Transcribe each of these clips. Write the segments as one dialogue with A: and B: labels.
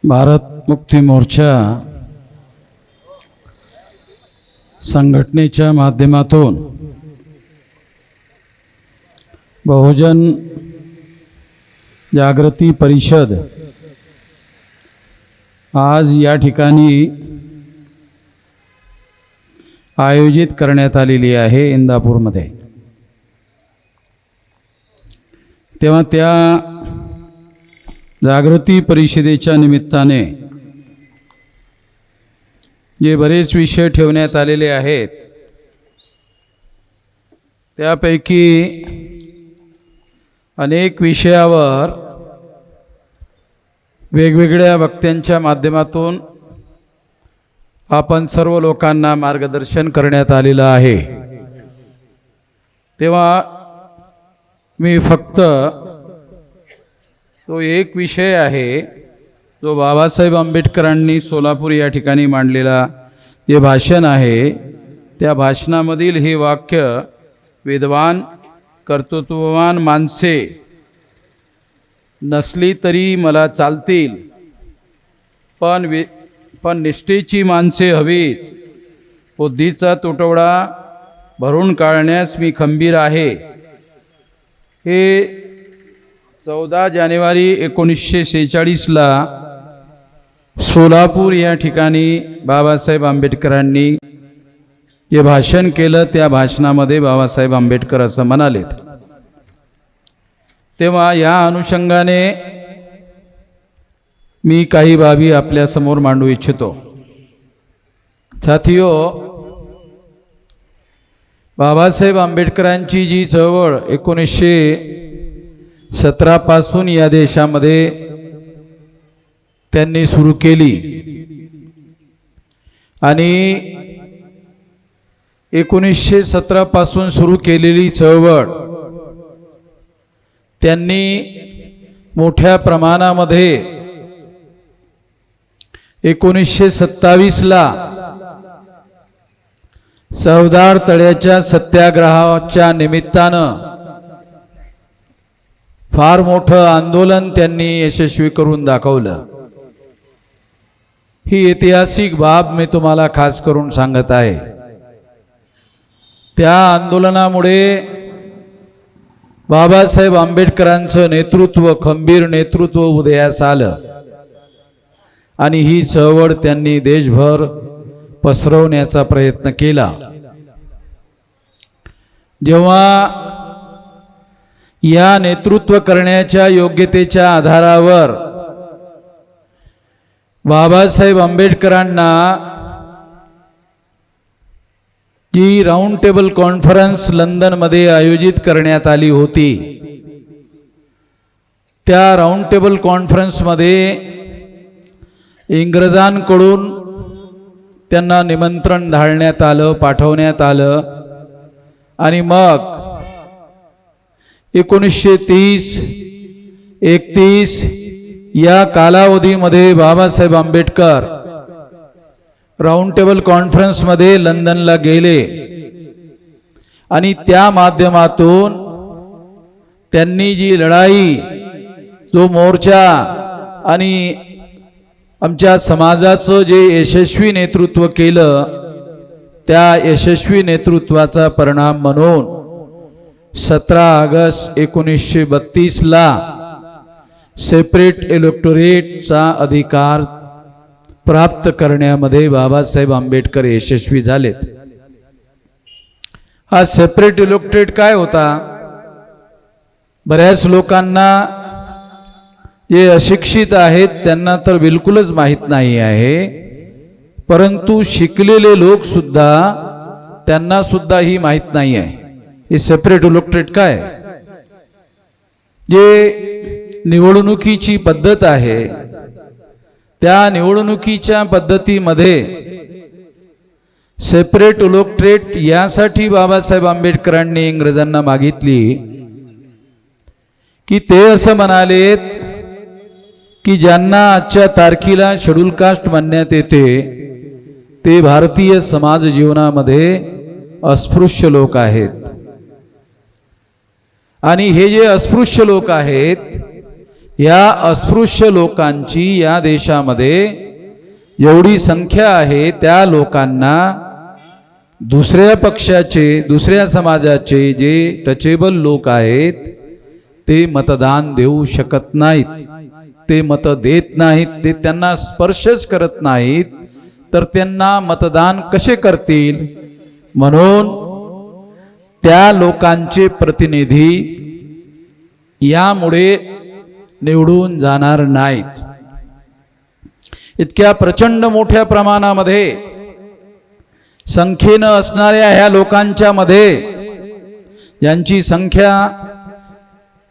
A: भारत मुक्ती मोर्चा संघटनेच्या माध्यमातून बहुजन जागृती परिषद आज या ठिकाणी आयोजित करण्यात आलेली आहे इंदापूरमध्ये। तेव्हा त्या जागृती परिषदेच्या निमित्ताने जे बरेच विषय ठेवण्यात आलेले आहेत त्यापैकी अनेक विषयावर वेगवेगळ्या वक्त्यांच्या माध्यमातून आपण सर्व लोकांना मार्गदर्शन करण्यात आलेलं आहे। तेव्हा मी फक्त तो एक विषय आहे जो बाबासाहेब आंबेडकरांनी सोलापूर या ठिकाणी मांडलेला जे भाषण आहे त्या भाषणामधील हे वाक्य, विद्वान कर्तृत्ववान माणसे नसली तरी मला चालतील, पण निष्ठेची माणसे हवीत, बुद्धीचा तुटवडा भरून काढण्यास मी खंबीर आहे। हे 14 जानेवारी 1946ला सोलापूर या ठिकाणी बाबासाहेब आंबेडकरांनी जे भाषण केलं त्या भाषणामध्ये बाबासाहेब आंबेडकर असं म्हणालेत। तेव्हा या अनुषंगाने मी काही बाबी आपल्या समोर मांडू इच्छितो। साथियो, बाबासाहेब आंबेडकरांची जी चळवळ 1917 पासून या देशामध्ये त्यांनी सुरू केली आणि 1917 पासून सुरू केलेली चळवळ त्यांनी मोठ्या प्रमाणामध्ये 1927ला चवदार तळ्याच्या सत्याग्रहाच्या निमित्तानं फार मोठं आंदोलन त्यांनी यशस्वी करून दाखवलं। ही ऐतिहासिक बाब मी तुम्हाला खास करून सांगत आहे। त्या आंदोलनामुळे बाबासाहेब आंबेडकरांचं नेतृत्व, खंबीर नेतृत्व उदयास आलं आणि ही चळवळ त्यांनी देशभर पसरवण्याचा प्रयत्न केला। जेव्हा या नेतृत्व करण्याच्या योग्यतेच्या आधारावर बाबासाहेब आंबेडकरांना जी राऊंड टेबल कॉन्फरन्स लंडनमध्ये आयोजित करण्यात आली होती, त्या राऊंड टेबल कॉन्फरन्समध्ये इंग्रजांकडून त्यांना निमंत्रण धाडण्यात आलं, पाठवण्यात आलं आणि मग 1930-31 या कालावधीमध्ये बाबासाहेब आंबेडकर राऊंड टेबल कॉन्फरन्समध्ये लंडनला गेले आणि त्या माध्यमातून त्यांनी जी लढाई, जो मोर्चा आणि आमच्या समाजाचं जे यशस्वी नेतृत्व केलं, त्या यशस्वी नेतृत्वाचा परिणाम म्हणून 17 ऑगस्ट 1932ला सेपरेट इलेक्टोरेटचा अधिकार प्राप्त करण्यामध्ये बाबासाहेब आंबेडकर यशस्वी झालेत। हा सेपरेट इलेक्टोरेट काय होता? बऱ्याच लोकांना जे अशिक्षित आहेत त्यांना तर बिलकुलच माहीत नाही आहे, परंतु शिकलेले लोक सुद्धा, त्यांना सुद्धा ही माहीत नाही आहे हे सेपरेट इलेक्टोरेट काय। जे निवडणुकीची पद्धत आहे त्या निवडणुकीच्या पद्धतीमध्ये सेपरेट इलेक्टोरेट यासाठी बाबासाहेब आंबेडकरांनी इंग्रजांना मागितली की ते असं म्हणालेत की ज्यांना आजच्या तारखेला शेड्यूल कास्ट मानण्यात येते ते भारतीय समाज जीवनामध्ये अस्पृश्य लोक आहेत आणि हे जे अस्पृश्य लोक आहेत या अस्पृश्य लोकांची या देशामध्ये एवढी संख्या आहे, त्या लोकांना दुसऱ्या पक्षाचे, दुसऱ्या समाजाचे जे टचेबल लोक आहेत ते मतदान देऊ शकत नाहीत, ते मत देत नाहीत, ते त्यांना स्पर्शच करत नाहीत, तर त्यांना मतदान कसे करतील? म्हणून त्या लोकांचे प्रतिनिधी यामुळे निवडून जाणार नाहीत. इतक्या प्रचंड मोठ्या प्रमाणामध्ये संख्येनं असणाऱ्या ह्या लोकांच्या मध्ये ज्यांची संख्या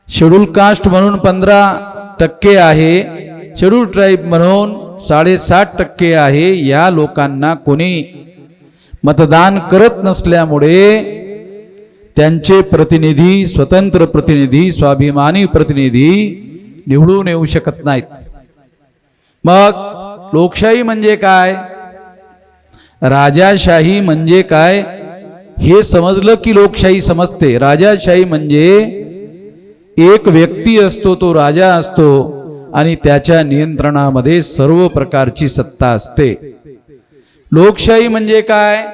A: शेड्यूल कास्ट म्हणून 15% आहे, शेड्यूल ट्राईब म्हणून 7.5% आहे, या लोकांना कोणी मतदान करत नसल्यामुळे त्यांचे प्रतिनिधी, स्वतंत्र प्रतिनिधी, स्वाभिमानी प्रतिनिधी निवडून येऊ शकत नाहीत. मग लोकशाही म्हणजे काय, राजाशाही म्हणजे काय हे समजलं की लोकशाही समजते. राजाशाही म्हणजे एक व्यक्ती असतो, तो राजा असतो आणि त्याच्या नियंत्रणामध्ये सर्व प्रकारची सत्ता असते. लोकशाही म्हणजे काय,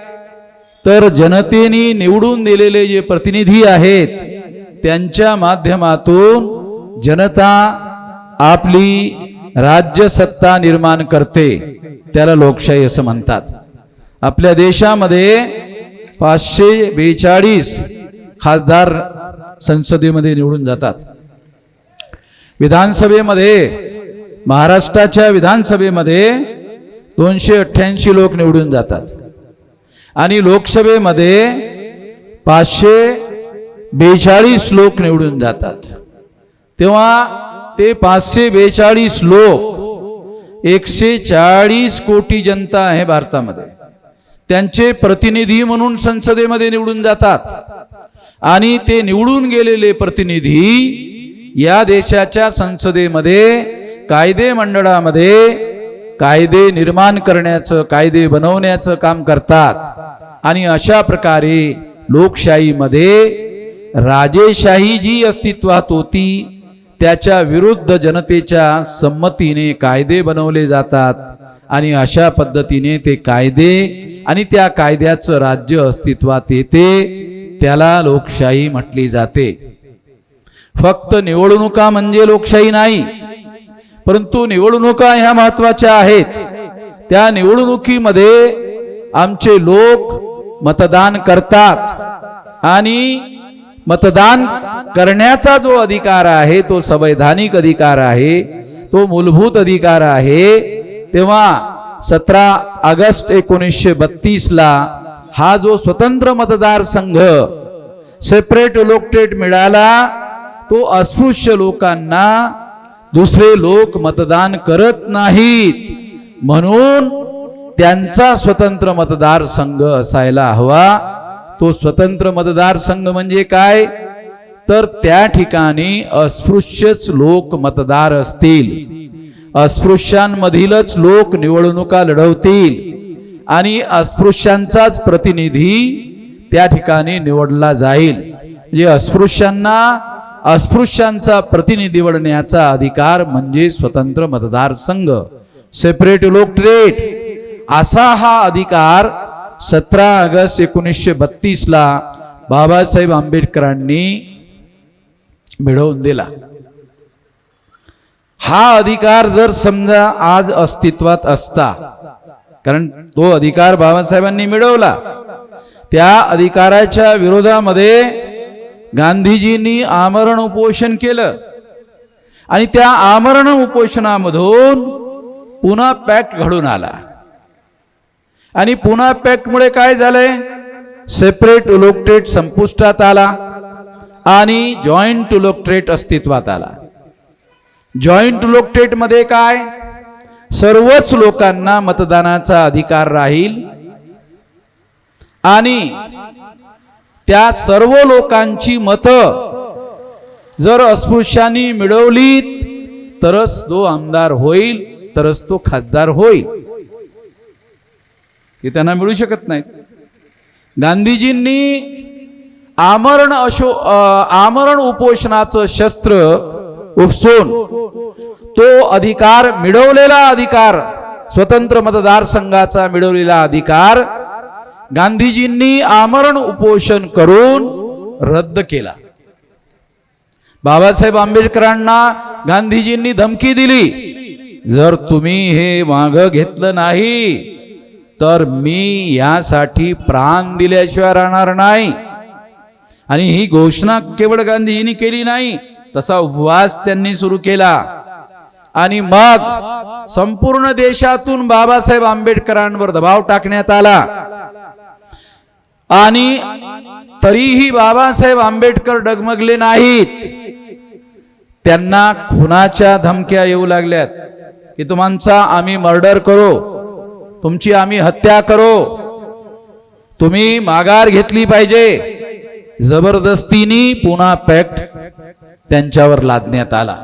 A: तर जनतेने निवडून दिलेले जे प्रतिनिधी आहेत त्यांच्या माध्यमातून जनता आपली राज्य सत्ता निर्माण करते, त्याला लोकशाही असं म्हणतात. आपल्या देशामध्ये 542 खासदार संसदेमध्ये निवडून जातात. विधानसभेमध्ये, महाराष्ट्राच्या विधानसभेमध्ये 288 लोक निवडून जातात आणि लोकसभेमध्ये 542 लोक निवडून जातात. तेव्हा ते 542 लोक 140 कोटी जनता आहे भारतामध्ये, त्यांचे प्रतिनिधी म्हणून संसदेमध्ये निवडून जातात आणि ते निवडून गेलेले प्रतिनिधी या देशाच्या संसदेमध्ये, कायदे मंडळामध्ये कायदे निर्माण करण्याचं, कायदे बनवण्याचं काम करतात. आणि अशा प्रकारे लोकशाहीमध्ये राजेशाही जी अस्तित्वात होती त्याच्या विरुद्ध जनतेच्या संमतीने कायदे बनवले जातात आणि अशा पद्धतीने ते कायदे आणि त्या कायद्याचं राज्य अस्तित्वात येते, त्याला लोकशाही म्हटली जाते. फक्त निवडणुका म्हणजे लोकशाही नाही, परंतु निवडणुका ह्या महत्त्वाच्या आहेत. त्या निवडणुकीमध्ये आमचे लोक मतदान करतात आणि मतदान करण्याचा जो अधिकार आहे तो संवैधानिक अधिकार आहे, तो मूलभूत अधिकार आहे. तेव्हा 17 ऑगस्ट 1932 ला हा जो स्वतंत्र मतदारसंघ, सेपरेट इलेक्टोरेट मिळाला, तो अस्पृश्य लोकांना दुसरे लोक मतदान करत नाहीत म्हणून त्यांचा स्वतंत्र मतदारसंघ असायला हवा. तो स्वतंत्र मतदारसंघ म्हणजे काय, तर त्या ठिकाणी अस्पृश्यच लोक मतदार असतील, अस्पृश्यांमधीलच लोक निवडणुका लढवतील आणि अस्पृश्यांचाच प्रतिनिधी त्या ठिकाणी निवडला जाईल. म्हणजे अस्पृश्यांना अस्पृश्यांचा प्रतिनिधी निवडण्याचा अधिकार म्हणजे स्वतंत्र मतदारसंघ, सेपरेट इलेक्टोरेट. असा हा अधिकार 17 ऑगस्ट 1932 ला बाबासाहेब आंबेडकरांनी मिळवून दिला. हा अधिकार जर समजा आज अस्तित्वात असता, कारण तो अधिकार बाबासाहेबांनी मिळवला, त्या अधिकाराच्या विरोधामध्ये गांधीजींनी आमरण उपोषण केलं आणि त्या आमरण उपोषणामधून पुन्हा पॅक्ट घडून आला आणि पुन्हा पॅक्टमुळे काय झालंय, सेपरेट इलेक्टोरेट संपुष्टात आला आणि जॉईंट इलेक्टोरेट अस्तित्वात आला. जॉईंट इलेक्टोरेट मध्ये काय, सर्वच लोकांना मतदानाचा अधिकार राहील आणि त्या सर्व लोकांची मतं जर अस्पृश्यांनी मिळवली तरच तो आमदार होईल, तरच तो खासदार होईल, ते त्यांना मिळू शकत नाहीत. गांधीजींनी आमरण उपोषणाचं शस्त्र उपसून तो अधिकार मिळवलेला अधिकार, स्वतंत्र मतदारसंघाचा मिळवलेला अधिकार गांधीजींनी आमरण उपोषण करून रद्द केला. बाबासाहेब आंबेडकरांना गांधीजींनी धमकी दिली, जर तुम्ही हे मागं घेतलं नाही तर मी यासाठी प्राण दिल्याशिवाय राहणार नाही. आणि ही घोषणा केवळ गांधीजींनी केली नाही, तसा उपवास त्यांनी सुरू केला. आणि मग संपूर्ण देशातून बाबासाहेब आंबेडकरांवर दबाव टाकण्यात आला. आणि तरीही बाबासाहेब आंबेडकर डगमगले नाहीत. त्यांना खुनाच्या धमक्या येऊ लागल्यात की तुमचा आम्ही मर्डर करू, तुमची आम्ही हत्या करू, तुम्ही माघार घेतली पाहिजे. जबरदस्तीने पुन्हा पॅक्ट त्यांच्यावर लादण्यात आला.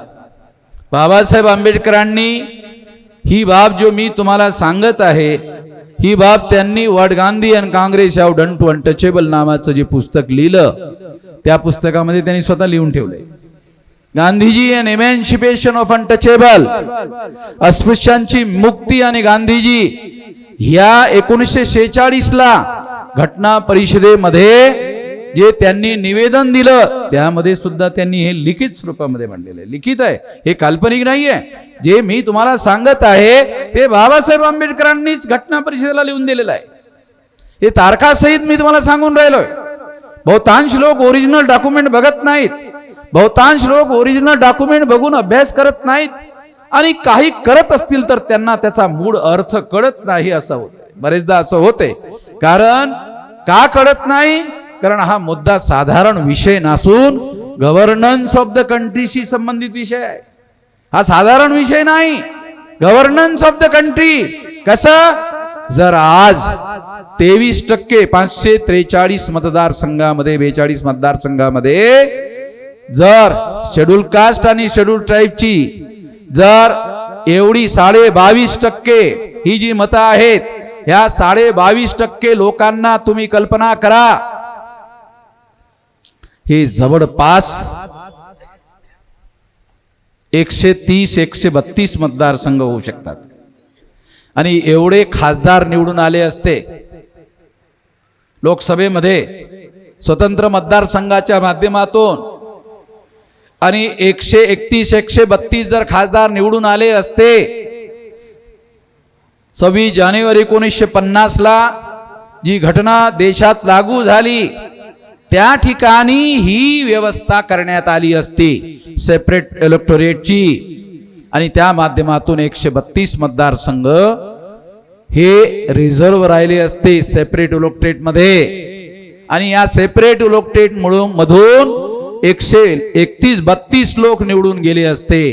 A: बाबासाहेब आंबेडकरांनी ही बाब जो मी तुम्हाला सांगत आहे, ही बाब त्यांनी what Gandhi and Congress have done to untouchable नावाचं जे पुस्तक लिहिलं, त्या पुस्तकामध्ये त्यांनी स्वतः लिहून ठेवलंय, गांधीजी अँड इमॅन्सिपेशन ऑफ अनटचेबल, अस्पृश्यांची मुक्ती आणि गांधीजी. ह्या 1946 ला घटना परिषदेमध्ये जे त्यांनी निवेदन दिलं, त्यामध्ये सुद्धा त्यांनी हे लिखित स्वरूपामध्ये मांडलेलं आहे. लिखित आहे, हे काल्पनिक नाहीये. जे मी तुम्हाला सांगत आहे ते बाबासाहेब आंबेडकरांनीच घटना परिषदेला लिहून दिलेलं आहे. हे तारखासहित मी तुम्हाला सांगून राहिलोय. बहुतांश लोक ओरिजिनल डॉक्युमेंट बघत नाहीत, बहुतांश लोक ओरिजिनल डॉक्युमेंट बघून अभ्यास करत नाहीत, आणि काही करत असतील तर त्यांना त्याचा मूळ अर्थ कळत नाही. असं होतं, बरेचदा असं होते. कारण का कळत नाही? कारण हा मुद्दा साधारण विषय नसून गव्हर्नन्स ऑफ द कंट्रीशी संबंधित विषय आहे. हा साधारण विषय नाही, गव्हर्नन्स ऑफ द कंट्री. कसं? जर आज 23% 543 मतदारसंघामध्ये 42 मतदारसंघामध्ये जर शेड्यूल कास्ट आणि शेड्यूल ट्राईबची जर एवढी 22.5% ही जी मतं आहेत, ह्या 22.5% लोकांना तुम्ही कल्पना करा, हे जवळपास 130-132 मतदारसंघ होऊ शकतात. आणि एवढे खासदार निवडून आले असते लोकसभेमध्ये स्वतंत्र मतदारसंघाच्या माध्यमातून, आणि 131-132 जर खासदार निवडून आले असते, 26 जानेवारी 1950 ला जी घटना देशात लागू झाली, त्या ठिकाणी ही व्यवस्था करण्यात आली असती सेपरेट इलेक्टोरेटची. आणि त्या माध्यमातून 132 मतदारसंघ हे रिझर्व्ह राहिले असते सेपरेट इलेक्टोरेटमध्ये. आणि या सेपरेट इलेक्टोरेट मधून 131-32 लोक निवडून गेले असते.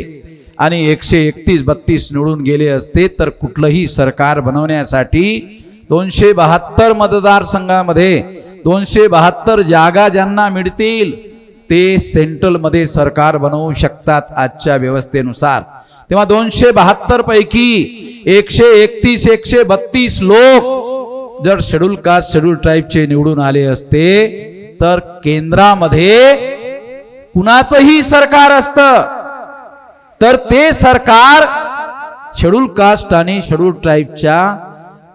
A: आणि 131-32 निवडून गेले असते तर कुठलंही सरकार बनवण्यासाठी 272 मतदारसंघामध्ये 272 जागा ज्यांना मिळतील ते सेंट्रल मध्ये सरकार बनवू शकतात आजच्या व्यवस्थेनुसार. तेव्हा 272 पैकी 131-132 लोक जर शेड्यूल कास्ट शेड्यूल ट्राईबचे निवडून आले असते तर केंद्रामध्ये कुणाचंही सरकार असतं तर ते सरकार शेड्यूल कास्ट आणि शेड्यूल ट्राईबच्या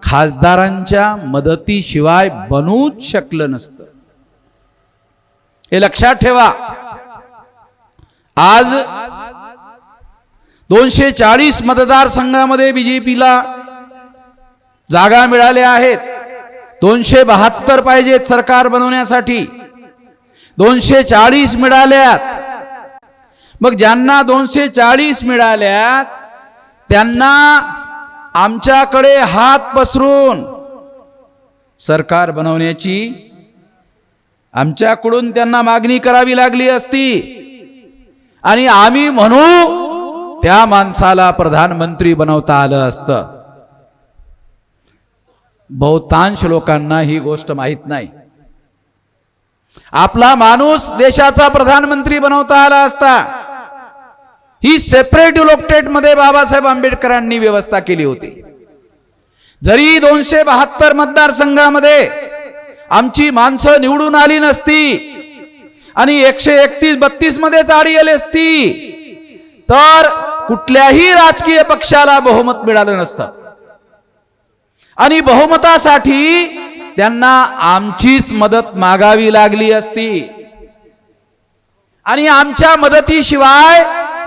A: खासदारांच्या मदतीशिवाय बनूच शकलं नसतं. हे लक्षात ठेवा. आज 240 मतदारसंघामध्ये बीजेपीला जागा मिळाल्या आहेत. 272 पाहिजेत सरकार बनवण्यासाठी, 240 मिळाल्यात. मग ज्यांना 240 मिळाल्यात त्यांना आमच्याकडे हात पसरून सरकार बनवण्याची आमच्याकडून त्यांना मागणी करावी लागली असती, आणि आम्ही म्हणू त्या माणसाला प्रधानमंत्री बनवता आलं असतं. बहुतांश लोकांना ही गोष्ट माहित नाही. आपला माणूस देशाचा प्रधानमंत्री बनवता आला असता. ही सेपरेट इलेक्टोरेट मध्ये बाबासाहेब आंबेडकरांनी व्यवस्था केली होती. जरी 272 मतदारसंघामध्ये आमची माणसं निवडून आली नसती आणि 131-32 मध्येच आली असती तर कुठल्याही राजकीय पक्षाला बहुमत मिळालं नसतं आणि बहुमतासाठी त्यांना आमचीच मदत मागावी लागली असती आणि आमच्या मदतीशिवाय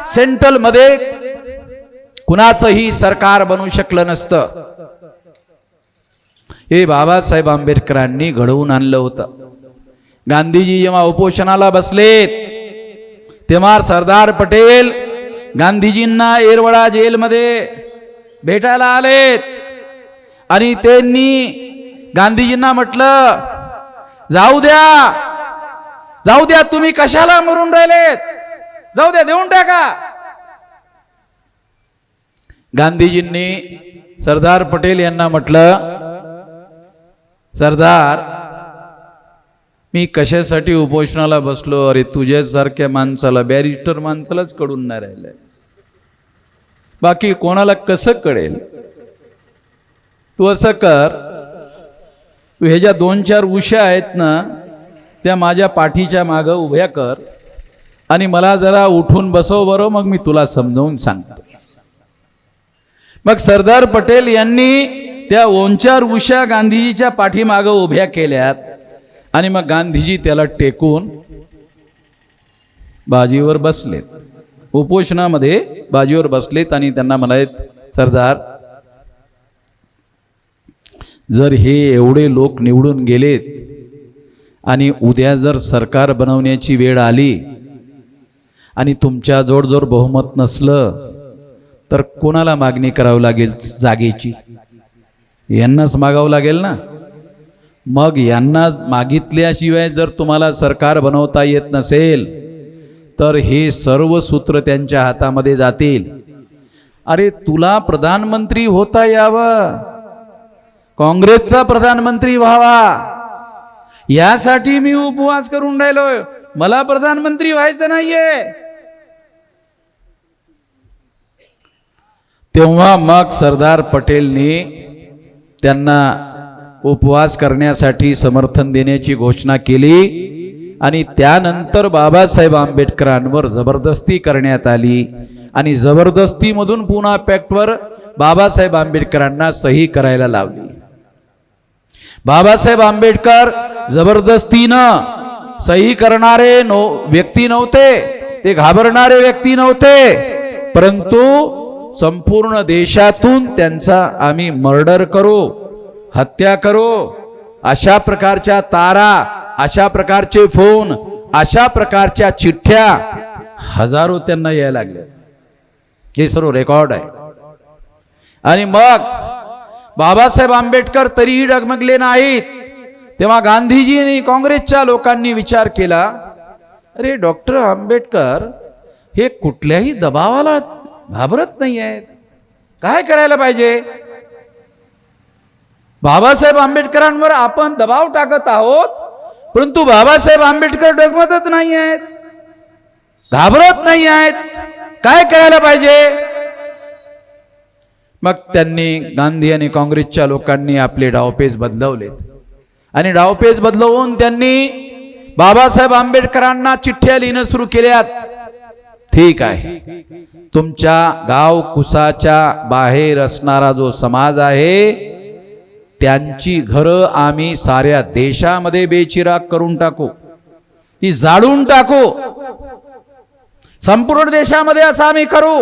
A: सेंट्रल मध्ये कुणाचंही सरकार बनू शकलं नसतं. हे बाबासाहेब आंबेडकरांनी घडवून आणलं होतं. गांधीजी जेव्हा उपोषणाला बसलेत तेव्हा सरदार पटेल गांधीजींना येरवडा जेलमध्ये भेटायला आलेत आणि त्यांनी गांधीजींना म्हटलं, जाऊ द्या तुम्ही कशाला मरून राहिलेत, जाऊ द्या, देऊन टाका. गांधीजींनी सरदार पटेल यांना म्हटलं, सरदार मी कशासाठी उपोषणाला बसलो, अरे तुझ्यासारख्या माणसाला, बॅरिस्टर माणसालाच कळून नाही राहिलंय, बाकी कोणाला कसं कळेल. तू असं कर, तू ह्याच्या 2-4 उश्या आहेत ना त्या माझ्या पाठीच्या मागं उभ्या कर आणि मला जरा उठून बसव बरं, मग मी तुला समजावून सांगतो. मग सरदार पटेल यांनी त्या 2-4 उश्या गांधीजीच्या पाठीमागं उभ्या केल्यात आणि मग गांधीजी त्याला टेकून बाजीवर बसलेत, उपोषणामध्ये बाजीवर बसलेत आणि त्यांना म्हणालेत, सरदार जर हे एवढे लोक निवडून गेलेत आणि उद्या जर सरकार बनवण्याची वेळ आली आणि तुमच्याजवळ जर बहुमत नसलं तर कोणाला मागणी करावी लागेल जागेची? यांनाच मागावं लागेल ना. मग यांना मागितल्याशिवाय जर तुम्हाला सरकार बनवता येत नसेल तर हे सर्व सूत्र त्यांच्या हातामध्ये जातील. अरे तुला प्रधानमंत्री होता यावं, काँग्रेसचा प्रधानमंत्री व्हावा यासाठी मी उपवास करून राहिलोय, मला प्रधानमंत्री व्हायचं नाहीये. तेव्हा मग सरदार पटेलनी त्यांना उपवास करण्यासाठी समर्थन देण्याची घोषणा केली आणि त्यानंतर बाबासाहेब आंबेडकरांवर जबरदस्ती करण्यात आली आणि जबरदस्तीमधून पुन्हा पॅक्टवर बाबासाहेब आंबेडकरांना सही करायला लावली. बाबासाहेब आंबेडकर जबरदस्तीनं सही करणारे व्यक्ती नव्हते, ते घाबरणारे व्यक्ती नव्हते, परंतु संपूर्ण देशातून त्यांचा आम्ही मर्डर करू, हत्या करू, अशा प्रकारच्या तारा, अशा प्रकारचे फोन, अशा प्रकारच्या चिठ्ठ्या हजारो त्यांना यायला लागल्या. हे सर्व रेकॉर्ड आहे. आणि मग बाबासाहेब आंबेडकर तरीही डगमगले नाहीत. तेव्हा गांधीजींनी काँग्रेसच्या लोकांनी विचार केला, अरे डॉक्टर आंबेडकर हे कुठल्याही दबावाला घाबरत नाही आहेत, काय करायला पाहिजे? बाबासाहेब आंबेडकरांवर आपण दबाव टाकत आहोत, परंतु बाबासाहेब आंबेडकर डगमगत नाही आहेत, घाबरत नाही आहेत, काय करायला पाहिजे? मग त्यांनी, गांधी आणि काँग्रेसच्या लोकांनी आपले डावपेच बदलवलेत आणि डावपेच बदलवून त्यांनी बाबासाहेब आंबेडकरांना चिठ्ठ्या लिहिणं सुरू केल्यात. ठीक आहे, तुमच्या गाव कुसाच्या बाहेर असणारा जो समाज आहे त्यांची घरं आम्ही साऱ्या देशामध्ये बेचिराग करून टाकू, ती जाळून टाकू, संपूर्ण देशामध्ये असं आम्ही करू.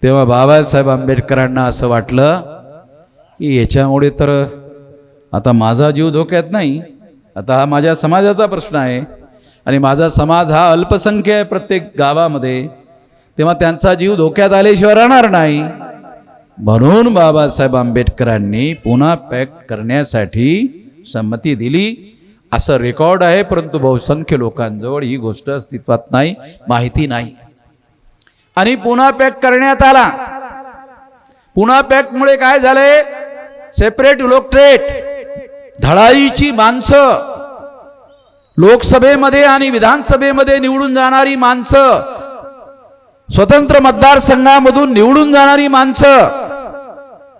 A: तेव्हा बाबासाहेब आंबेडकरांना असं वाटलं की याच्यामुळे तर आता माझा जीव धोक्यात नाही, आता हा माझ्या समाजाचा प्रश्न आहे आणि माझा समाज हा अल्पसंख्य आहे प्रत्येक गावामध्ये, तेव्हा त्यांचा जीव धोक्यात आल्याशिवाय राहणार नाही. म्हणून बाबासाहेब आंबेडकरांनी पुन्हा पॅक करण्यासाठी संमती दिली असं रेकॉर्ड आहे, परंतु बहुसंख्य लोकांजवळ ही गोष्ट अस्तित्वात नाही, माहिती नाही. आणि पुन्हा पॅक करण्यात आला. पुन्हा पॅकमुळे काय झाले? सेपरेट इलेक्टोरेट, धडाईची माणसं, लोकसभेमध्ये आणि विधानसभेमध्ये निवडून जाणारी माणसं, स्वतंत्र मतदारसंघामधून निवडून जाणारी माणसं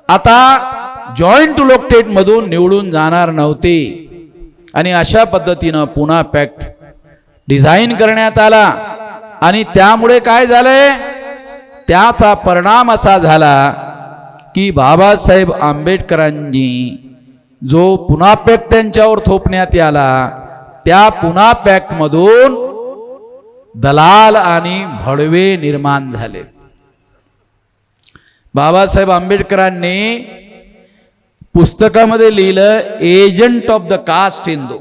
A: आता जॉईंट इलेक्टोरेट मधून निवडून जाणार नव्हती. आणि अशा पद्धतीनं पुन्हा पॅक्ट डिझाईन करण्यात आला आणि त्यामुळे काय झालंय, त्याचा परिणाम असा झाला की बाबासाहेब आंबेडकरांनी जो पुन्हा पॅक्ट त्यांच्यावर थोपण्यात आला, त्या पुन्हा पॅक्ट मधून दलाल आणि भडवे निर्माण झाले. बाबासाहेब आंबेडकरांनी पुस्तकामध्ये लिहिलं, agent of the caste Hindu.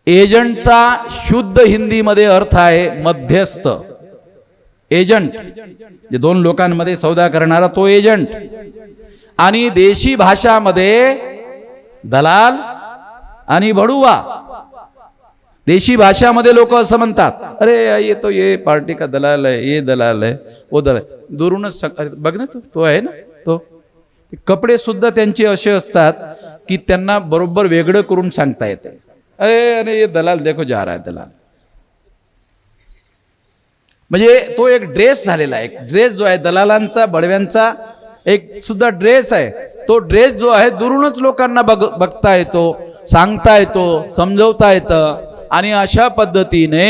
A: एजंटचा शुद्ध हिंदीमध्ये अर्थ आहे मध्यस्थ. एजंट जे दोन लोकांमध्ये सौदा करणारा तो एजंट. आणि देशी भाषामध्ये दलाल आणि भडुवा. देशी भाषामध्ये लोक असं म्हणतात, अरे ये तो ये पार्टी का दलाल है, ये दलाल है, वो दलाल. दुरूनच बघ ना, तो आहे ना तो. कपडे सुद्धा त्यांचे असे असतात की त्यांना बरोबर वेगळं करून सांगता येते. अरे ये दलाल देखो जा रहा है दलाल. म्हणजे तो एक ड्रेस झालेला आहे. एक ड्रेस जो आहे दलालांचा, बडव्यांचा एक सुद्धा ड्रेस आहे. तो ड्रेस जो आहे दुरूनच लोकांना बघता येतो, सांगता येतो, समजवता येतं. आणि अशा पद्धतीने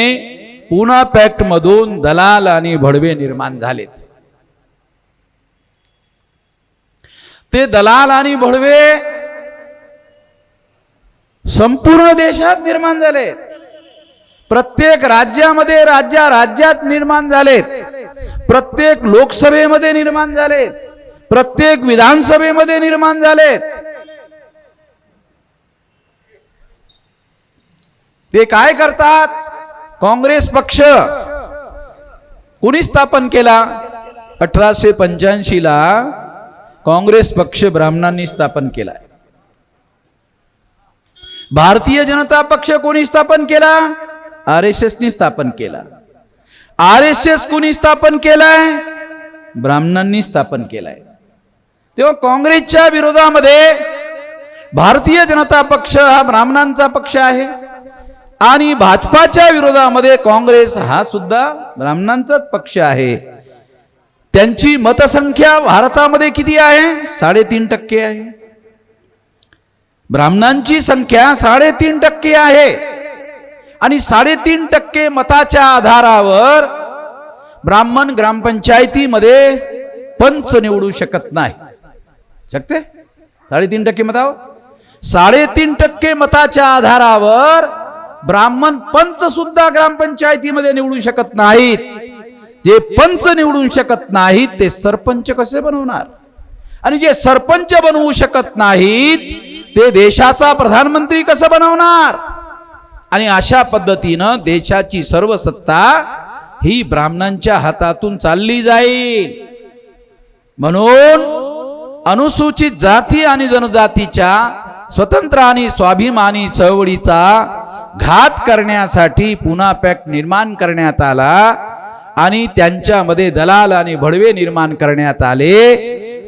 A: पुन्हा पॅक्ट मधून दलाल आणि भडवे निर्माण झालेत. ते दलाल आणि भडवे संपूर्ण देशात निर्माण झाले. प्रत्येक राज्यामध्ये राज्यात निर्माण झालेत. प्रत्येक लोकसभेमध्ये निर्माण झालेत. प्रत्येक विधानसभेमध्ये निर्माण झालेत. ते काय करतात? काँग्रेस पक्ष कोणी स्थापन केला? 1885 ला काँग्रेस पक्ष ब्राह्मणांनी स्थापन केला. भारतीय जनता पक्ष कोणी स्थापन केला? RSS नी स्थापन केला. RSS कोणी स्थापन केलाय? ब्राह्मणांनी स्थापन केलाय. तेव्हा काँग्रेसच्या विरोधामध्ये भारतीय जनता पक्ष हा ब्राह्मणांचा पक्ष आहे आणि भाजपाच्या विरोधामध्ये काँग्रेस हा सुद्धा ब्राह्मणांचाच पक्ष आहे. त्यांची मतसंख्या भारतामध्ये किती आहे? 3.5% आहे. ब्राह्मणांची संख्या 3.5% आहे. आणि 3.5% मताच्या आधारावर ब्राह्मण ग्रामपंचायतीमध्ये पंच निवडू शकत नाही. शकते? 3.5% मतावर 3.5% मताच्या आधारावर ब्राह्मण पंच सुद्धा ग्रामपंचायतीमध्ये निवडू शकत नाहीत. जे पंच निवडू शकत नाहीत ते सरपंच कसे बनवणार? आणि जे सरपंच बनवू शकत नाहीत ते देशाचा प्रधानमंत्री कसं बनवणार? आणि अशा पद्धतीनं देशाची सर्व सत्ता ही ब्राह्मणांच्या हातातून चालली जाईल. म्हणून अनुसूचित जाती आणि जनजातीच्या स्वतंत्र आणि स्वाभिमानी चळवळीचा घात करण्यासाठी पुन्हा पॅक्ट निर्माण करण्यात आला आणि त्यांच्यामध्ये दलाल आणि भडवे निर्माण करण्यात आले.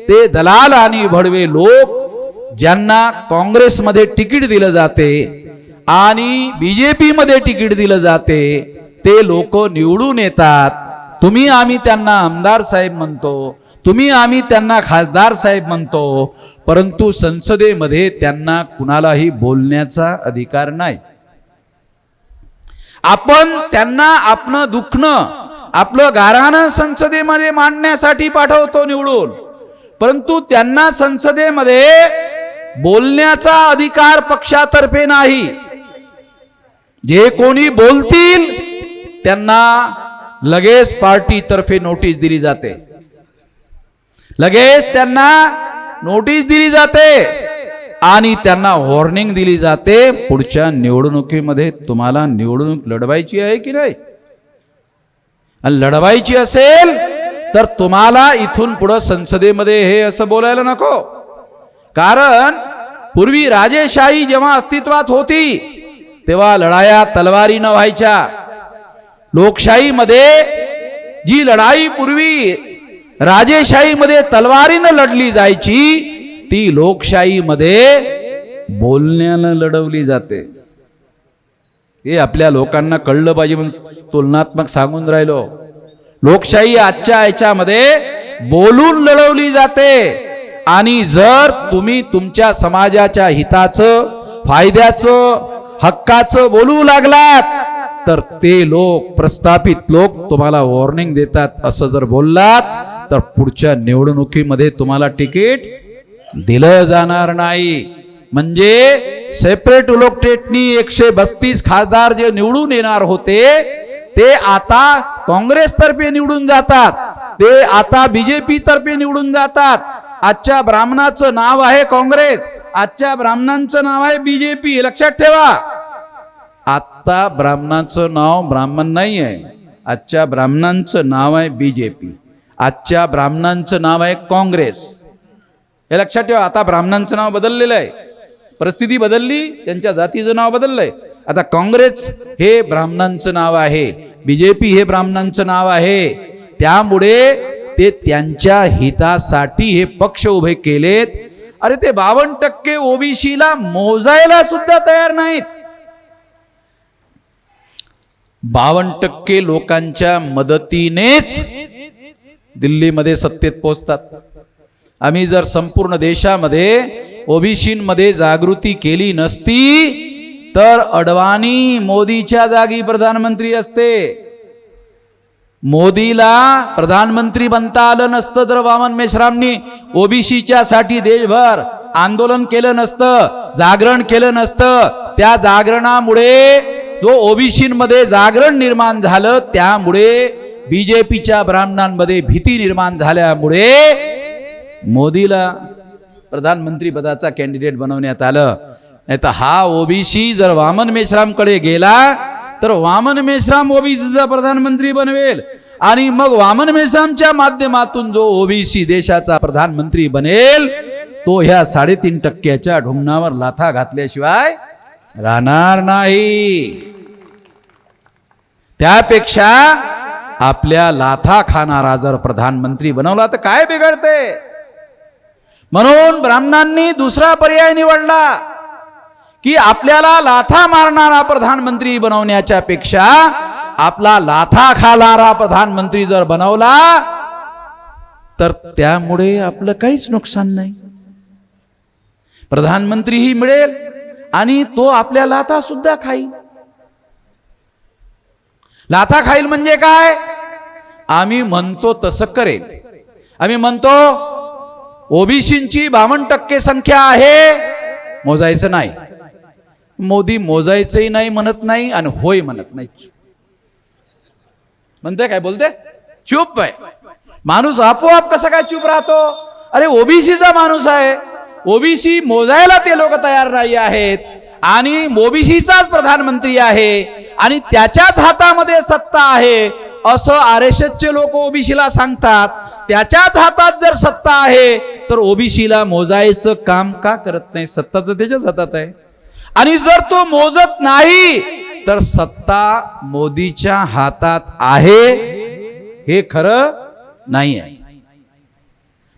A: ते दलाल आणि भडवे लोक ज्यांना काँग्रेसमध्ये तिकीट दिलं जाते आणि बीजेपी मध्ये तिकीट दिलं जाते ते लोक निवडून येतात. तुम्ही आम्ही त्यांना आमदार साहेब म्हणतो, तुम्ही आम्ही त्यांना खासदार साहेब म्हणतो, परंतु संसदेमध्ये त्यांना कुणालाही बोलण्याचा अधिकार नाही. आपण त्यांना आपलं दुखणं, आपलं गाऱ्हाणं संसदेमध्ये मांडण्यासाठी पाठवतो निवडून, परंतु त्यांना संसदेमध्ये बोलण्याचा अधिकार पक्षातर्फे नाही. जे कोणी बोलतील त्यांना लगेच पार्टीतर्फे नोटीस दिली जाते. लगेच त्यांना नोटीस दिली जाते आणि त्यांना वॉर्निंग दिली जाते, पुढच्या निवडणुकीमध्ये तुम्हाला निवडणूक लढवायची आहे की नाही. आणि लढवायची असेल तर तुम्हाला इथून पुढे संसदेमध्ये हे असं बोलायला नको. कारण पूर्वी राजेशाही जेव्हा अस्तित्वात होती तेव्हा लढाया तलवारीनं व्हायच्या. लोकशाहीमध्ये जी लढाई पूर्वी राजेशाहीमध्ये तलवारीनं लढली जायची ती लोकशाहीमध्ये बोलण्यानं लढवली जाते. हे आपल्या लोकांना कळलं पाहिजे म्हणून तुलनात्मक सांगून राहिलो. लोकशाही आजच्या याच्यामध्ये बोलून लढवली जाते. आणि जर तुम्ही तुमच्या समाजाच्या हिताचं, फायद्याचं, हक्काचं बोलू लागलात तर ते लोक, प्रस्थापित लोक तुम्हाला वॉर्निंग देतात, असं जर बोललात तर पुढच्या निवडणुकीमध्ये तुम्हाला तिकीट दिलं जाणार नाही. म्हणजे सेपरेट उलोकटेटनी 132 खासदार जे निवडून येणार होते ते आता काँग्रेस तर्फे निवडून जातात, ते आता बीजेपी तर्फे निवडून जातात. आजच्या ब्राह्मणाचं नाव आहे काँग्रेस, आजच्या ब्राह्मणांचं नाव आहे बीजेपी. लक्षात ठेवा, आता ब्राह्मणाचं नाव ब्राह्मण नाही आहे, आजच्या ब्राह्मणांचं नाव आहे बीजेपी, आजच्या ब्राह्मणांचं नाव आहे काँग्रेस. हे लक्षात ठेवा. आता ब्राह्मणांचं नाव बदललेलं आहे, परिस्थिती बदलली, त्यांच्या जातीचं नाव बदललंय. आता काँग्रेस हे ब्राह्मणांचं नाव आहे, बीजेपी हे ब्राह्मणांचं नाव आहे. त्यामुळे ते त्यांच्या हितासाठी हे पक्ष उभे केलेत. अरे ते 52% ओबीसीला मोजायला सुद्धा तयार नाहीत. 52% लोकांच्या मदतीनेच दिल्लीमध्ये सत्तेत पोहोचतात. आम्ही जर संपूर्ण देशामध्ये ओबीसींमध्ये जागृती केली नसती तर अडवाणी मोदीच्या जागी प्रधानमंत्री असते. मोदीला प्रधानमंत्री बनता आलं नसतं जर वामन मेश्रामनी ओबीसीच्या साठी देशभर आंदोलन केलं नसतं, जागरण केलं नसतं. त्या जागरणामुळे जो ओबीसींमध्ये जागरण निर्माण झालं, त्यामुळे बीजेपीच्या ब्राह्मणांमध्ये भीती निर्माण झाल्यामुळे मोदीला प्रधानमंत्री पदाचा कॅन्डिडेट बनवण्यात आलं. नाही तर हा ओबीसी जर वामन मेश्रामकडे गेला तर वामन मेश्राम ओबीसीचा प्रधानमंत्री बनवेल आणि मग वामन मेश्रामच्या माध्यमातून जो ओबीसी देशाचा प्रधानमंत्री बनेल तो ह्या 3.5% ढुंगणावर लाथा घातल्याशिवाय राहणार नाही. त्यापेक्षा आपल्या लाथा खाणारा जर प्रधानमंत्री बनवला तर काय बिघडते. म्हणून ब्राह्मणांनी दुसरा पर्याय निवडला की आपल्याला लाथा मारणारा प्रधानमंत्री बनवण्याच्या पेक्षा आपला लाथा खाणारा प्रधानमंत्री जर बनवला तर त्यामुळे आपलं काहीच नुकसान नाही. प्रधानमंत्रीही मिळेल आणि तो आपल्या लाथा सुद्धा खाईल. लाथा खाईल म्हणजे काय, आम्ही म्हणतो तसं करेल. आम्ही म्हणतो ओबीसींची 52% संख्या आहे, मोजायचं नाही. मोदी मोजायचंही नाही म्हणत नाही आणि होय म्हणत नाही. म्हणते काय बोलते, चूप आहे माणूस. आपोआप कसं काय चूप राहतो. अरे ओबीसीचा माणूस आहे, ओबीसी मोजायला ते लोक तयार नाही आहेत आणि ओबीसीचाच प्रधानमंत्री आहे आणि त्याच्याच हातामध्ये सत्ता आहे असं RSSचे लोक ओबीसीला सांगतात. त्याच्याच हातात जर सत्ता आहे तर ओबीसीला मोजायचं काम का करत नाही. सत्ता तर त्याच्याच हातात आहे आणि जर तो मोजत नाही तर सत्ता मोदीच्या हातात आहे हे खरं नाही आहे.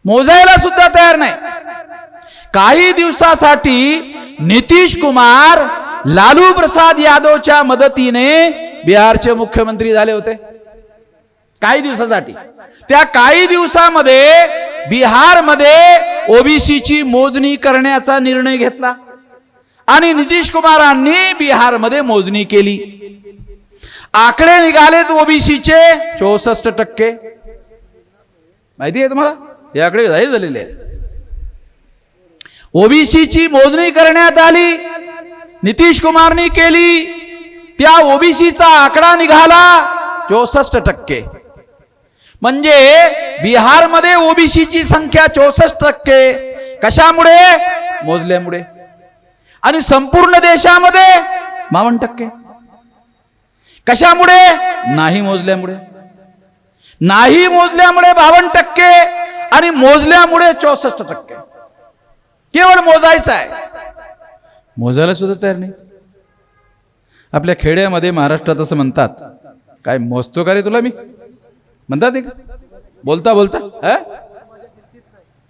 A: मोजायला सुद्धा तयार नाही. काही दिवसासाठी नितीश कुमार लालू प्रसाद यादवच्या मदतीने बिहारचे मुख्यमंत्री झाले होते. काही दिवसासाठी. त्या काही दिवसामध्ये बिहारमध्ये ओबीसीची मोजणी करण्याचा निर्णय घेतला आणि नितीश कुमारांनी बिहारमध्ये मोजणी केली. आकडे निघालेत ओबीसीचे 64%. माहिती आहे तुम्हाला, हे आकडे जाहीर झालेले आहेत. ओबीसीची मोजणी करण्यात आली, नितीश कुमारनी केली. त्या ओबीसीचा आकडा निघाला 64%. म्हणजे बिहारमध्ये ओबीसीची संख्या 64%. कशामुळे, मोजल्यामुळे. आणि संपूर्ण देशामध्ये 52%. कशामुळे, नाही मोजल्यामुळे. नाही मोजल्यामुळे 52% आणि मोजल्यामुळे 64%. केवळ मोजायचं आहे, मोजायला सुद्धा तयार नाही. आपल्या खेड्यामध्ये महाराष्ट्रात असं म्हणतात, काय मोजतो का रे तुला मी, म्हणतात का बोलता बोलता,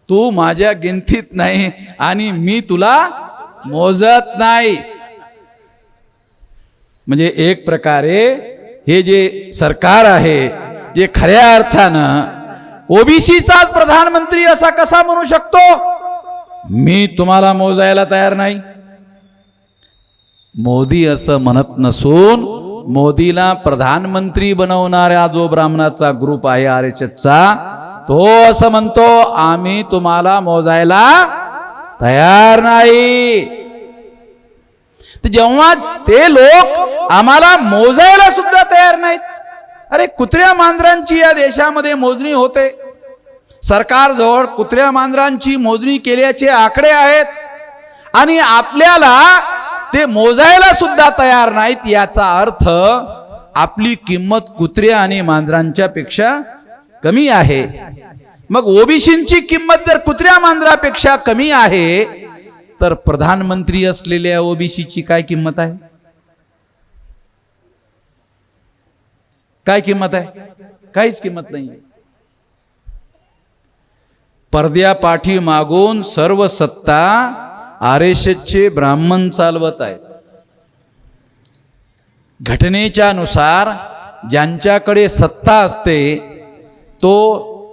A: तू माझ्या गिनतीत नाही आणि मी तुला मोजत नाही. म्हणजे एक प्रकारे हे जे सरकार आहे जे खऱ्या अर्थानं ओबीसीचाच प्रधानमंत्री असा कसा म्हणू शकतो, मी तुम्हाला मोजायला तयार नाही. मोदी असं म्हणत नसून मोदीला प्रधानमंत्री बनवणारा जो ब्राह्मणाचा ग्रुप आहे RSSचा, तो असं म्हणतो आम्ही तुम्हाला मोजायला तयार नाही. जेव्हा ते लोक आम्हाला मोजायला सुद्धा तयार नाहीत. अरे कुत्र्या मांजरांची या देशामध्ये मोजणी होते. सरकारजवळ कुत्र्या मांजरांची मोजणी केल्याचे आकडे आहेत आणि आपल्याला ते मोजायला सुद्धा तयार नाहीत. याचा अर्थ आपली किंमत कुत्र्या आणि मांजरांच्या पेक्षा कमी आहे. मग ओबीसींची किंमत जर कुत्र्या मांजरापेक्षा कमी आहे तर प्रधानमंत्री असलेल्या ओबीसीची काय किंमत आहे? काय किंमत आहे? काहीच किंमत नाही. पडद्यापाठी मागून सर्व सत्ता RSSचे ब्राह्मण चालवत आहेत. घटनेच्या नुसार ज्यांच्याकडे सत्ता असते तो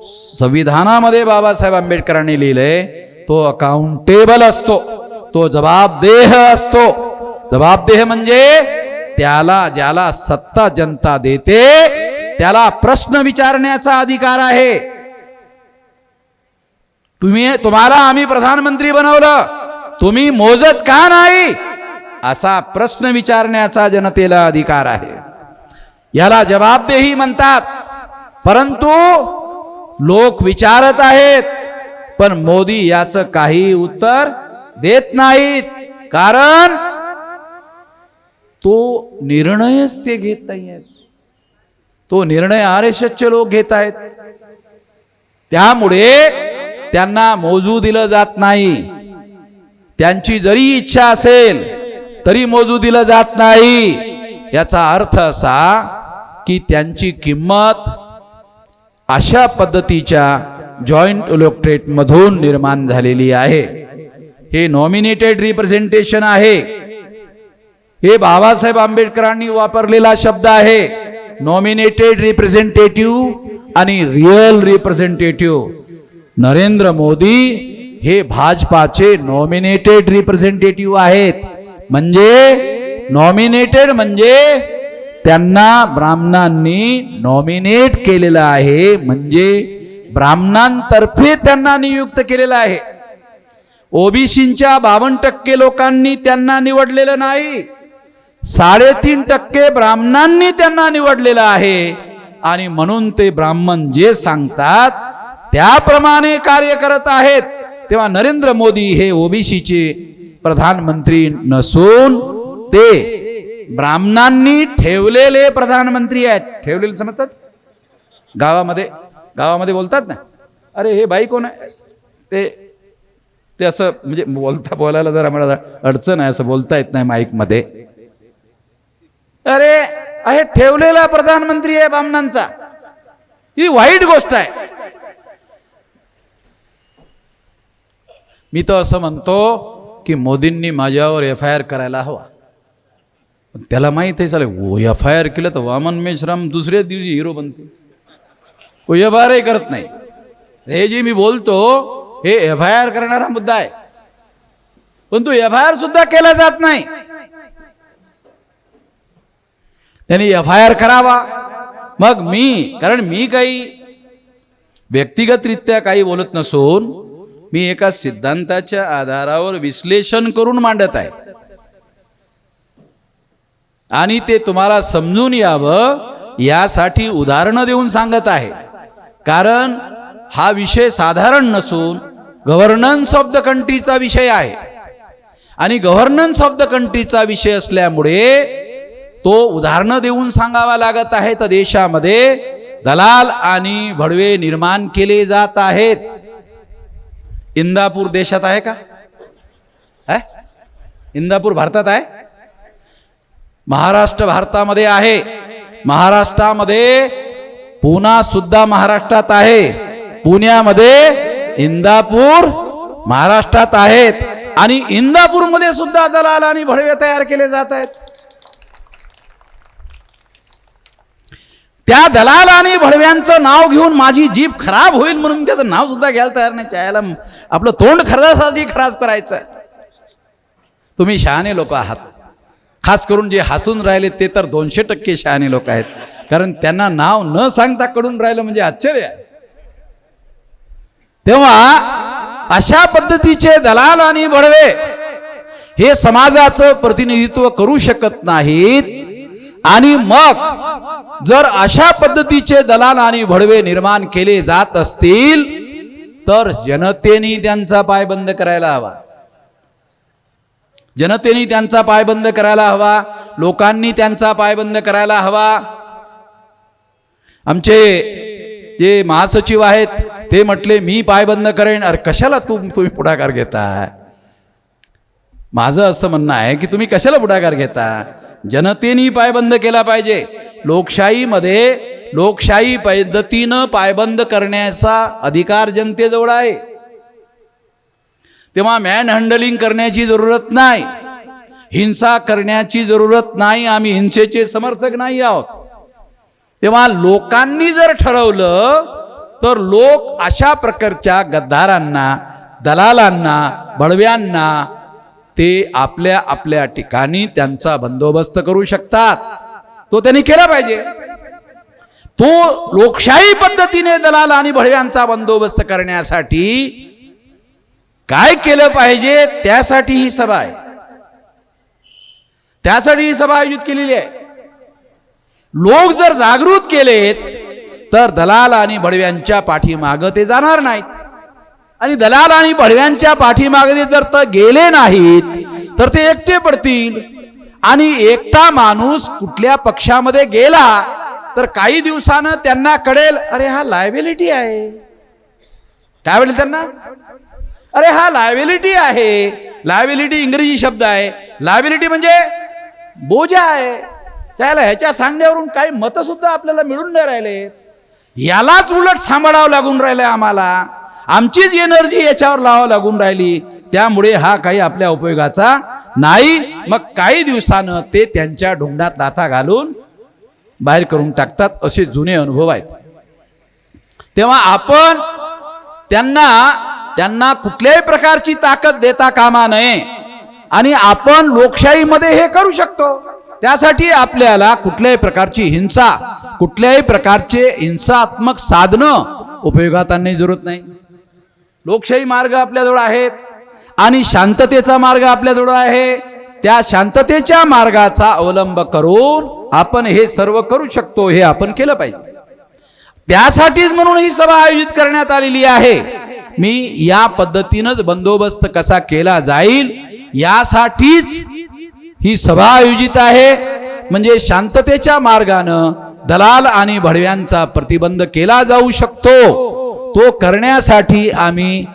A: संविधानामध्ये बाबासाहेब आंबेडकरांनी लिहिलंय तो अकाउंटेबल असतो, तो जबाबदेह असतो. जबाबदेह म्हणजे ज्याला सत्ता जनता देते त्याला प्रश्न विचारण्याचा अधिकार आहे. तुम्हाला आम्ही प्रधानमंत्री बनवलं, तुम्ही मोजत का नाही असा प्रश्न विचारण्याचा जनतेला अधिकार आहे. याला जबाबदेही म्हणतात. परंतु लोक विचारत आहेत पण मोदी याचं काही उत्तर देत नाहीत. कारण तो निर्णयच ते घेत नाहीयेत. तो निर्णय RSSचे लोक घेत आहेत. त्यामुळे त्यांना मोजू दिलं जात नाही. त्यांची जरी इच्छा असेल तरी मोजू दिलं जात नाही. याचा अर्थ असा की त्यांची किंमत अशा पद्धतीच्या जॉईंट इलेक्टोरेट मधून निर्माण झालेली आहे. हे नॉमिनेटेड रिप्रेझेंटेशन आहे. हे बाबासाहेब आंबेडकरांनी वापरलेला शब्द आहे. नॉमिनेटेड रिप्रेझेंटेटिव्ह आणि रिअल रिप्रेझेंटेटिव्ह. नरेंद्र मोदी हे भाजपाचे नॉमिनेटेड रिप्रेझेंटेटिव्ह आहेत. म्हणजे नॉमिनेटेड म्हणजे त्यांना ब्राह्मणांनी नॉमिनेट केलेलं आहे, म्हणजे ब्राह्मणांतर्फे त्यांना नियुक्त केलेलं आहे. ओबीसींच्या 52% लोकांनी त्यांना निवडलेलं नाही, 3.5% ब्राह्मणांनी त्यांना निवडलेलं आहे. आणि म्हणून ते ब्राह्मण जे सांगतात त्याप्रमाणे कार्य करत आहेत. तेव्हा नरेंद्र मोदी हे ओबीसीचे प्रधानमंत्री नसून ते ब्राह्मणांनी ठेवलेले प्रधानमंत्री आहेत. ठेवलेले समजतात? गावामध्ये बोलतात ना, अरे हे बाई कोण आहे, ते असं म्हणजे बोलायला जर आम्हाला अडचण आहे, असं बोलता येत नाही माईक मध्ये. अरे आहे ठेवलेला प्रधानमंत्री आहे ब्राह्मणांचा. ही वाईट गोष्ट आहे. मी तर असं म्हणतो की मोदींनी माझ्यावर FIR करायला हवा. त्याला माहित आहे चालेल FIR केलं तर वामन मेश्राम दुसऱ्याच दिवशी हिरो बनते. FIR करत नाही. हे जे मी बोलतो हे FIR करणारा मुद्दा आहे, पण तो FIR सुद्धा केला जात नाही. त्यांनी FIR करावा. मग कारण मी काही व्यक्तिगतरित्या काही बोलत नसून मी एका सिद्धांताच्या आधारावर विश्लेषण करून मांडत आहे आणि ते तुम्हाला समजून यावं यासाठी उदाहरणं देऊन सांगत आहे. कारण हा विषय साधारण नसून गव्हर्नन्स ऑफ द कंट्रीचा विषय आहे आणि गव्हर्नन्स ऑफ द कंट्रीचा विषय असल्यामुळे तो उदाहरणं देऊन सांगावा लागत आहे. तर देशामध्ये दलाल आणि भडवे निर्माण केले जात आहेत. इंदापूर देशात आहे का? इंदापूर भारतात आहे? महाराष्ट्र भारतामध्ये आहे. महाराष्ट्रामध्ये पुणा सुद्धा महाराष्ट्रात आहे. पुण्यामध्ये इंदापूर महाराष्ट्रात आहेत आणि इंदापूरमध्ये सुद्धा दलाल आणि भडवे तयार केले जात आहेत. त्या दलाल आणि भडव्यांचं नाव घेऊन माझी जीभ खराब होईल म्हणून त्याचं नाव सुद्धा घ्यायला तयार नाही. त्याला आपलं तोंड खरासाठी खराब करायचं. तुम्ही शहाणे लोक आहात. खास करून जे हसून राहिले ते तर 200% शहाणे लोक आहेत, कारण त्यांना नाव न सांगता कडून राहिलं म्हणजे आश्चर्य आहे. तेव्हा अशा पद्धतीचे दलाल आणि भडवे हे समाजाचं प्रतिनिधित्व करू शकत नाहीत. आणि मग जर अशा पद्धतीचे दलाल आणि भडवे निर्माण केले जात असतील तर जनतेने त्यांचा पायबंद करायला हवा. जनतेने त्यांचा पायबंद करायला हवा, लोकांनी त्यांचा पायबंद करायला हवा. आमचे जे महासचिव आहेत ते म्हटले मी पायबंद करेन. अरे कशाला तुम्ही पुढाकार घेता? माझं असं म्हणणं आहे की तुम्ही कशाला पुढाकार घेता? जनतेने पायबंद केला पाहिजे. लोकशाहीमध्ये लोकशाही पद्धतीनं पायबंद करण्याचा अधिकार जनतेजवळ आहे. तेव्हा मॅन हँडलिंग करण्याची जरूरत नाही, हिंसा करण्याची जरूरत नाही. आम्ही हिंसेचे समर्थक नाही आहोत. तेव्हा लोकांनी जर ठरवलं तर लोक अशा प्रकारच्या गद्दारांना, दलालांना, भडव्यांना ते आपल्या आपल्या ठिकाणी त्यांचा बंदोबस्त करू शकतात. तो त्यांनी केला पाहिजे. तो लोकशाही पद्धतीने दलाल आणि भडव्यांचा बंदोबस्त करण्यासाठी काय केलं पाहिजे त्यासाठी ही सभा आहे. त्यासाठी ही सभा आयोजित केलेली आहे. लोक जर जागृत केलेत तर दलाल आणि भडव्यांच्या पाठीमागं ते जाणार नाहीत. आणि दलाल आणि भडव्यांच्या पाठीमागे जर ते गेले नाहीत तर ते एकटे पडतील. आणि एकटा माणूस कुठल्या पक्षामध्ये गेला तर काही दिवसानं त्यांना कळेल अरे हा लायबिलिटी आहे. काय म्हणेल त्यांना? अरे हा लायबिलिटी आहे. लायबिलिटी इंग्रजी शब्द आहे. लायबिलिटी म्हणजे बोजा आहे. त्याला ह्याच्या सांगण्यावरून काही मतं सुद्धा आपल्याला मिळून नाही राहिले. यालाच उलट सांभाळावं लागून राहिलं आम्हाला. आमचीच एनर्जी याच्यावर लावावं लागून राहिली. त्यामुळे हा काही आपल्या उपयोगाचा नाही. मग काही दिवसानं ते त्यांच्या ढोंगणात लाथा घालून बाहेर करून टाकतात. असे जुने अनुभव आहेत. तेव्हा आपण त्यांना कुठल्याही प्रकारची ताकद देता कामा नये. आणि आपण लोकशाहीमध्ये हे करू शकतो. त्यासाठी आपल्याला कुठल्याही प्रकारची हिंसा, कुठल्याही प्रकारचे हिंसात्मक साधनं उपयोगात आणण्याची जरूरत नाही. लोकशाही मार्ग आपल्याजवळ आहेत आणि शांततेचा मार्ग आपल्याजवळ आहे. त्या शांततेच्या मार्गाचा अवलंब करून आपण हे सर्व करू शकतो. हे आपण केलं पाहिजे. त्यासाठीच म्हणून ही सभा आयोजित करण्यात आलेली आहे. मी या पद्धतीनंच बंदोबस्त कसा केला जाईल यासाठीच ही सभा आयोजित आहे. म्हणजे शांततेच्या मार्गानं दलाल आणि भडव्यांचा प्रतिबंध केला जाऊ शकतो. तो करण्यासाठी आम्ही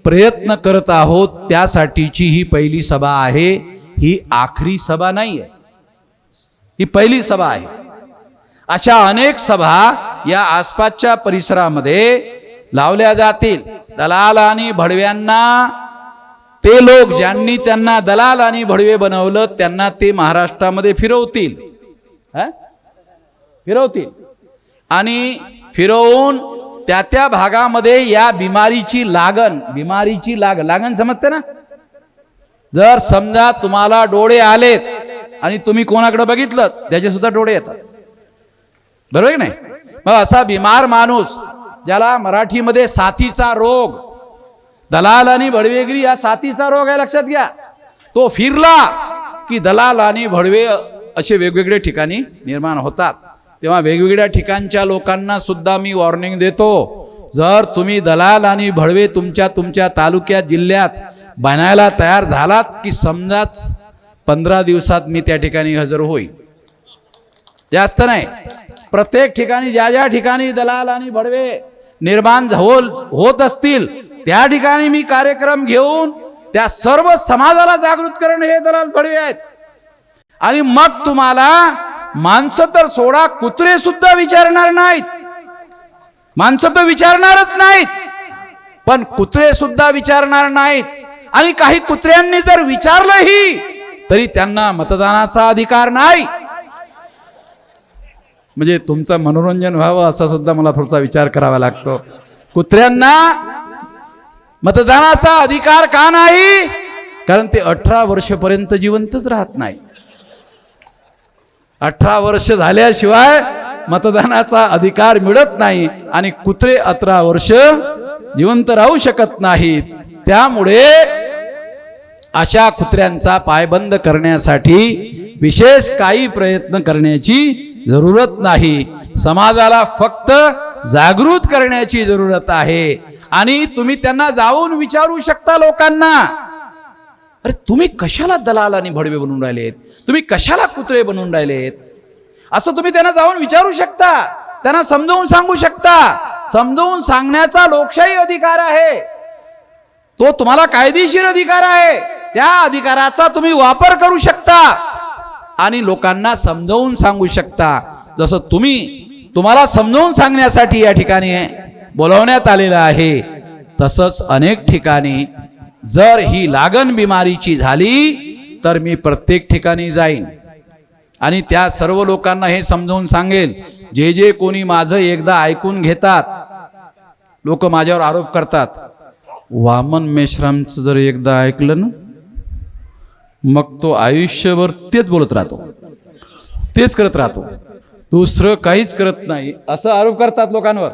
A: प्रयत्न करत आहोत. त्यासाठीची ही पहिली सभा आहे. ही आखरी सभा नाही आहे, ही पहिली सभा आहे. अशा अनेक सभा या आसपासच्या परिसरामध्ये लावल्या जातील. दलाल आणि भडव्यांना ते लोक ज्यांनी त्यांना दलाल आणि भडवे बनवलं त्यांना ते महाराष्ट्रामध्ये फिरवतील. आणि फिरवून त्या भागामध्ये या बिमारीची लागण समजते ना. जर समजा तुम्हाला डोळे आलेत आणि तुम्ही कोणाकडे बघितलं त्याचे सुद्धा डोळे येतात, बरोबर नाही? मग असा बिमार माणूस ज्याला मराठीमध्ये साथीचा रोग, दलाल आणि भडवेगिरी हा साथीचा रोग आहे, लक्षात घ्या. तो फिरला की दलाल आणि भडवे असे वेगवेगळे ठिकाणी निर्माण होतात. तेव्हा वेगवेगळ्या ठिकाणच्या लोकांना सुद्धा मी वॉर्निंग देतो. जर तुम्ही दलाल आणि भडवे तुमच्या तालुक्यात, जिल्ह्यात बनायला तयार झालात की समजाच 15 दिवसात मी त्या ठिकाणी हजर होईल. जास्त नाही. प्रत्येक ठिकाणी ज्या ठिकाणी दलाल आणि भडवे निर्माण होत असतील त्या ठिकाणी मी कार्यक्रम घेऊन त्या सर्व समाजाला जागृत करणे हे दलाल भडवे आहेत. आणि मग तुम्हाला माणसं तर सोडा, कुत्रे सुद्धा विचारणार नाहीत. माणसं तर विचारणारच नाहीत, पण कुत्रे सुद्धा विचारणार नाहीत. आणि काही कुत्र्यांनी जर विचारलंही तरी त्यांना मतदानाचा अधिकार नाही. म्हणजे तुमचं मनोरंजन व्हावं असा सुद्धा मला थोडासा विचार करावा लागतो. कुत्र्यांना मतदानाचा अधिकार का नाही? कारण ते 18 वर्षापर्यंत जिवंतच राहत नाही. 18 वर्ष झाल्याशिवाय मतदानाचा अधिकार मिळत नाही आणि कुत्रे 18 वर्ष जिवंत राहू शकत नाहीत. त्यामुळे अशा कुत्र्यांचा पायबंद करण्यासाठी विशेष काही प्रयत्न करण्याची जरूरत नाही. समाजाला फक्त जागृत करण्याची जरूरत आहे. आणि तुम्ही त्यांना जाऊन विचारू शकता लोकांना, अरे तुम्ही कशाला दलाल आणि भडवे बनून राहिलेत, तुम्ही कशाला कुत्रे बनून राहिलेत, असं तुम्ही त्यांना जाऊन विचारू शकता. त्यांना समजावून सांगू शकता. समजावून सांगण्याचा लोकशाही अधिकार आहे, तो तुम्हाला कायदेशीर अधिकार आहे. त्या अधिकाराचा तुम्ही वापर करू शकता आणि लोकांना समजावून सांगू शकता. जसं तुम्हाला समजावून सांगण्यासाठी या ठिकाणी बोलावण्यात आलेलं आहे, तसंच अनेक ठिकाणी जर ही लागण बिमारीची झाली तर मी प्रत्येक ठिकाणी जाईन आणि त्या सर्व लोकांना हे समजावून सांगेल. जे कोणी माझं एकदा ऐकून घेतात, लोक माझ्यावर आरोप करतात, वामन मेश्रामचं जर एकदा ऐकलं ना मग तो आयुष्यभर तेच बोलत राहतो, तेच करत राहतो, दुसरं काहीच करत नाही, असं आरोप करतात लोकांवर.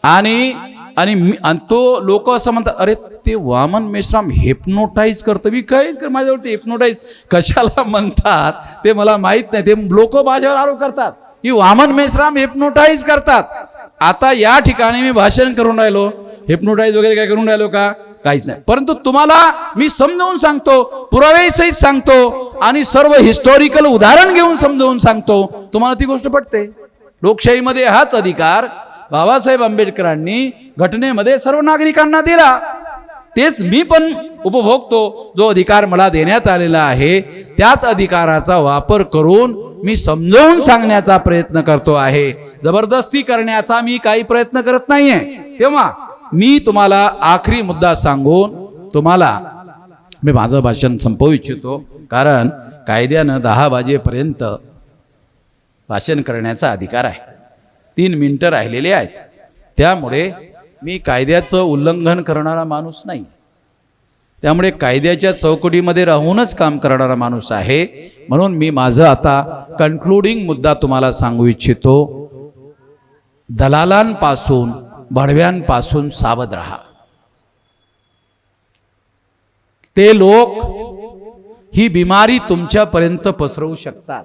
A: आणि तो लोक असं म्हणतात, अरे ते वामन मेश्राम हिप्नोटाईज करतं. मी काहीच कर, माझ्यावर ते हिप्नोटाईज कशाला म्हणतात ते मला माहित नाही. ते लोक माझ्यावर आरोप करतात की वामन मेश्राम हिप्नोटाईज करतात. आता या ठिकाणी मी भाषण करून राहिलो, हिप्नोटाईज वगैरे काय करून राहिलो का? काहीच नाही. परंतु तुम्हाला मी समजावून सांगतो, पुराव्यासहित सांगतो आणि सर्व हिस्टॉरिकल उदाहरण घेऊन समजावून सांगतो. तुम्हाला ती गोष्ट पटते. लोकशाहीमध्ये हाच अधिकार बाबासाहेब आंबेडकरांनी घटनेमध्ये सर्व नागरिकांना दिला. तेच मी पण उपभोगतो. जो अधिकार मला देण्यात आलेला आहे त्याच अधिकाराचा वापर करून मी समजावून सांगण्याचा प्रयत्न करतो आहे. जबरदस्ती करण्याचा मी काही प्रयत्न करत नाहीये. तेव्हा मी तुम्हाला आखरी मुद्दा सांगून तुम्हाला मी माझं भाषण संपवू इच्छितो, कारण कायद्यानं 10 वाजेपर्यंत भाषण करण्याचा अधिकार आहे. 3 मिनिटं राहिलेले आहेत. त्यामुळे मी कायद्याचं उल्लंघन करणारा माणूस नाही. त्यामुळे कायद्याच्या चौकटीमध्ये राहूनच काम करणारा माणूस आहे. म्हणून मी माझं आता कन्क्लुडिंग मुद्दा तुम्हाला सांगू इच्छितो. दलालांपासून भडव्यांपासून सावध राहा. ते लोक ही बिमारी तुमच्यापर्यंत पसरवू शकतात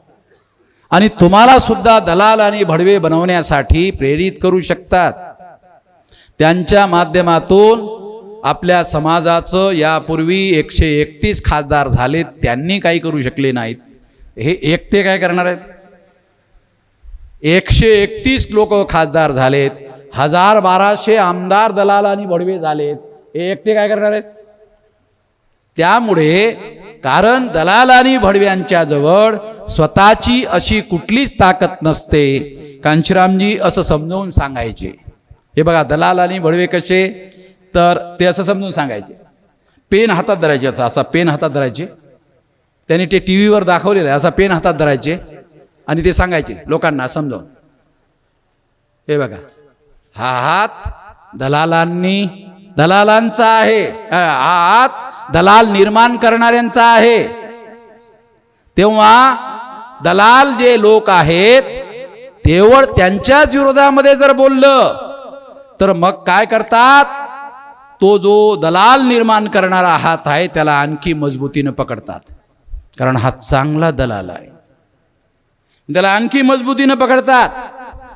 A: आणि तुम्हाला सुद्धा दलाल आणि भडवे बनवण्यासाठी प्रेरित करू शकतात. त्यांच्या माध्यमातून आपल्या समाजाचं यापूर्वी 131 खासदार झाले, त्यांनी काही करू शकले नाहीत. हे एकटे काय करणार आहेत? 131 लोक खासदार झालेत, 1200 आमदार दलाल आणि भडवे झालेत. हे एकटे काय करणार आहेत? त्यामुळे कारण दलाल आणि भडव्यांच्या जवळ स्वतःची अशी कुठलीच ताकद नसते. कांशीरामजी असं समजावून सांगायचे. हे बघा, दलाल आणि भडवे कसे, तर ते असं समजून सांगायचे. पेन हातात धरायचे, असा पेन हातात धरायचे. त्यांनी ते टी व्हीवर दाखवलेलं आहे. असा पेन हातात धरायचे आणि ते सांगायचे लोकांना समजावून, हे बघा हा हात दलालांचा आहे, हा हात दलाल निर्माण करणाऱ्यांचा आहे. तेव्हा दलाल जे लोक आहेत केवळ त्यांच्याच विरोधामध्ये जर बोललं तर मग काय करतात, तो जो दलाल निर्माण करणारा हात आहे त्याला आणखी मजबूतीने पकडतात. कारण हा चांगला दलाल आहे, त्याला आणखी मजबूतीने पकडतात.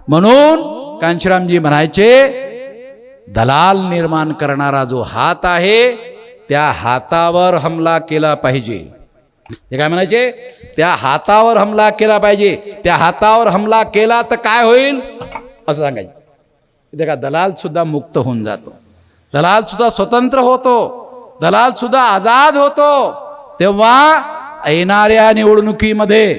A: म्हणून कांशीरामजी म्हणायचे, दलाल निर्माण करणारा जो हात आहे त्या हातावर हमला केला पाहिजे. हे काय म्हणायचे? त्या हातावर हमला केला पाहिजे. त्या हातावर हमला केला तर काय होईल असं सांगायचे. ते का दलाल सुद्धा मुक्त होऊन जातो, दलाल सुद्धा स्वतंत्र होतो, दलाल सुद्धा आजाद होतो. तेव्हा येणाऱ्या निवडणुकीमध्ये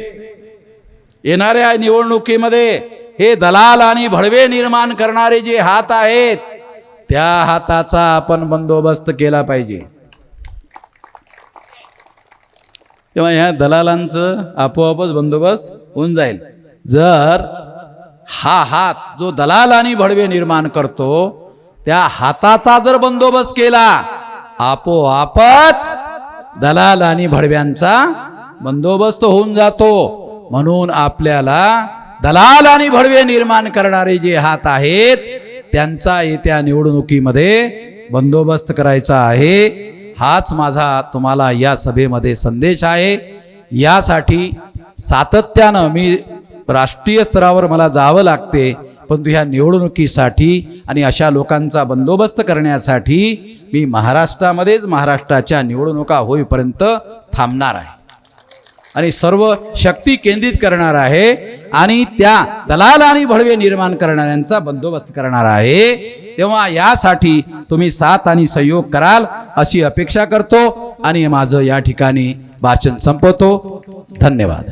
A: हे दलाल आणि भडवे निर्माण करणारे जे हात आहेत त्या हाताचा आपण बंदोबस्त केला पाहिजे. तेव्हा ह्या दलालांचं आपोआपच बंदोबस्त होऊन जाईल. जर हा हात जो दलाल आणि भडवे निर्माण करतो त्या हाताचा जर बंदोबस्त केला, आपोआपच दलाल आणि भडव्यांचा बंदोबस्त होऊन जातो. म्हणून आपल्याला दलाल आणि भडवे निर्माण करणारे जे हात आहेत त्यांचा येत्या निवडणुकीमध्ये बंदोबस्त करायचा आहे. हाच माझा तुम्हाला या सभेमध्ये संदेश आहे. यासाठी सातत्यानं मी राष्ट्रीय स्तरावर मला जावं लागते, परंतु ह्या निवडणुकीसाठी आणि अशा लोकांचा बंदोबस्त करण्यासाठी मी महाराष्ट्रामध्येच महाराष्ट्राच्या निवडणुका होईपर्यंत थांबणार आहे आणि सर्व शक्ती केंद्रित करणार आहे आणि त्या दलाल आणि भडवे निर्माण करणाऱ्यांचा बंदोबस्त करणार आहे. तेव्हा यासाठी तुम्ही साथ आणि सहयोग कराल अशी अपेक्षा करतो आणि माझं या ठिकाणी भाषण संपवतो. धन्यवाद.